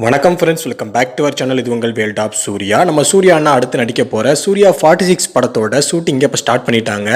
வணக்கம் friends, welcome back to our channel. இது உங்கள் வேல்ட் ஆஃப் சூர்யா. நம்ம சூர்யா அண்ணா அடுத்து நடிக்க போகிற சூர்யா 46 படத்தோட ஷூட்டிங்கை இப்போ ஸ்டார்ட் பண்ணிட்டாங்க.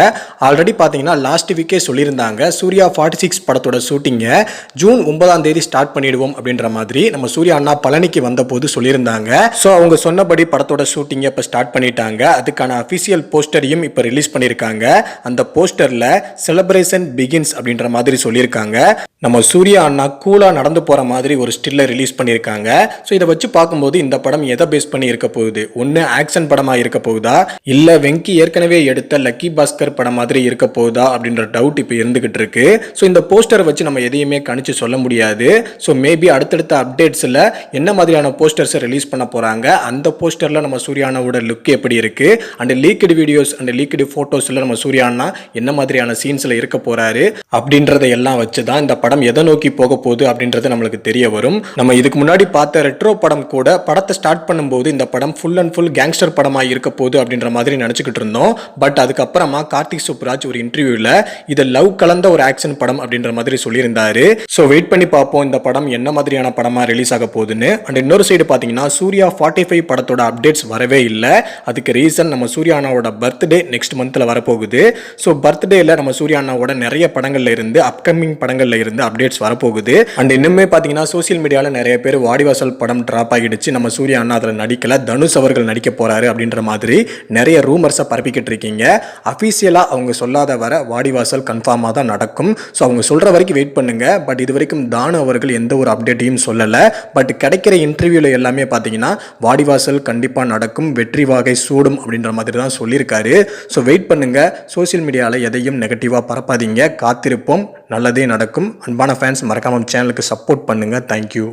ஆல்ரெடி பார்த்தீங்கன்னா லாஸ்ட் வீக்கே சொல்லியிருந்தாங்க சூர்யா 46 படத்தோட ஷூட்டிங்கை ஜூன் 9ஆம் தேதி ஸ்டார்ட் பண்ணிடுவோம் அப்படின்ற மாதிரி நம்ம சூர்யா அண்ணா பழனிக்கு வந்தபோது சொல்லியிருந்தாங்க. ஸோ அவங்க சொன்னபடி படத்தோட ஷூட்டிங்கை இப்போ ஸ்டார்ட் பண்ணிட்டாங்க. அதுக்கான அஃபிஷியல் போஸ்டரையும் இப்போ ரிலீஸ் பண்ணியிருக்காங்க. அந்த போஸ்டரில் செலிப்ரேஷன் பிகின்ஸ் அப்படின்ற மாதிரி சொல்லியிருக்காங்க. நம்ம சூர்யா அண்ணா கூலாக நடந்து போகிற மாதிரி ஒரு ஸ்டில்லை ரிலீஸ் பண்ணியிருக்காங்க. ஸோ இதை வச்சு பார்க்கும்போது இந்த படம் எதை பேஸ் பண்ணி இருக்க போகுது? ஒன்று ஆக்ஷன் படமாக இருக்க போகுதா, இல்லை வெங்கி ஏற்கனவே எடுத்த லக்கி பாஸ்கர் படம் மாதிரி இருக்க போகுதா அப்படின்ற டவுட் இப்போ இருந்துகிட்டு இருக்கு. ஸோ இந்த போஸ்டரை வச்சு நம்ம எதையுமே கணிச்சு சொல்ல முடியாது. ஸோ மேபி அடுத்தடுத்த அப்டேட்ஸில் என்ன மாதிரியான போஸ்டர்ஸை ரிலீஸ் பண்ண போகிறாங்க, அந்த போஸ்டரில் நம்ம சூர்யானாவோட லுக் எப்படி இருக்கு, and leaked videos and leaked ஃபோட்டோஸில் நம்ம சூர்யானா என்ன மாதிரியான சீன்ஸில் இருக்க போகிறாரு அப்படின்றத எல்லாம் வச்சு தான் இந்த படம் எதை நோக்கி போக போகுது அப்படின்றது நம்மளுக்கு தெரிய வரும். நம்ம இதுக்கு முன்னாடி பார்த்த ரெட்ரோ படம் கூட படத்தை ஸ்டார்ட் பண்ணும்போது இந்த படம் ஃபுல் அண்ட் ஃபுல் கேங்ஸ்டர் படமாக இருக்க போகுது அப்படின்ற மாதிரி நினச்சிக்கிட்டு இருந்தோம். பட் அதுக்கப்புறமா கார்த்திக் சுப்ராஜ் ஒரு இன்டர்வியூவில் இதை லவ் கலந்த ஒரு ஆக்ஷன் படம் அப்படின்ற மாதிரி சொல்லியிருந்தாரு. ஸோ வெயிட் பண்ணி பார்ப்போம் இந்த படம் என்ன மாதிரியான படமாக ரிலீஸ் ஆக போகுதுன்னு. அண்ட் இன்னொரு சைடு பார்த்தீங்கன்னா சூர்யா 45 படத்தோட அப்டேட்ஸ் வரவே இல்லை. அதுக்கு ரீசன் நம்ம சூர்யா அண்ணாவோட பர்த்டே நெக்ஸ்ட் மந்த்தில் வரப்போகுது. ஸோ பர்த்டேல நம்ம சூர்யா அண்ணாவோட நிறைய படங்கள்ல இருந்து அப்கமிங் படங்கள்ல இருந்து அப்டேட்ஸ் வரப்போகுது. அண்ட் இன்னுமே பார்த்தீங்கன்னா சோசியல் மீடியாவில் நிறைய பேர் வாடிவாசல் படம் டிராப் ஆகிடுச்சு, நம்ம சூர்யா அண்ணா அதில் நடிக்கல, தனுஷ் அவர்கள் நடிக்க போறாரு அப்படின்ற மாதிரி நிறைய ரூமர்ஸை பரப்பிக்கிட்டு இருக்கீங்க. அஃபீஷியலாக அவங்க சொல்லாத வர வாடிவாசல் கன்ஃபார்மாக தான் நடக்கும். ஸோ அவங்க சொல்கிற வரைக்கும் வெயிட் பண்ணுங்க. பட் இது வரைக்கும் தானு அவர்கள் எந்த ஒரு அப்டேட்டையும் சொல்லலை. பட் கிடைக்கிற இன்டர்வியூவில் எல்லாமே பார்த்தீங்கன்னா வாடிவாசல் கண்டிப்பாக நடக்கும், வெற்றி வாகை சூடும் அப்படின்ற மாதிரி தான் சொல்லியிருக்காரு. ஸோ வெயிட் பண்ணுங்க. சோசியல் மீடியாவில் எதையும் நெகட்டிவாக பரப்பாதீங்க, காத்திருப்போம், நல்லதே நடக்கும். அன்பான ஃபேன்ஸ் மறக்காம சேனலுக்கு சப்போர்ட் பண்ணுங்க. தேங்க்யூ.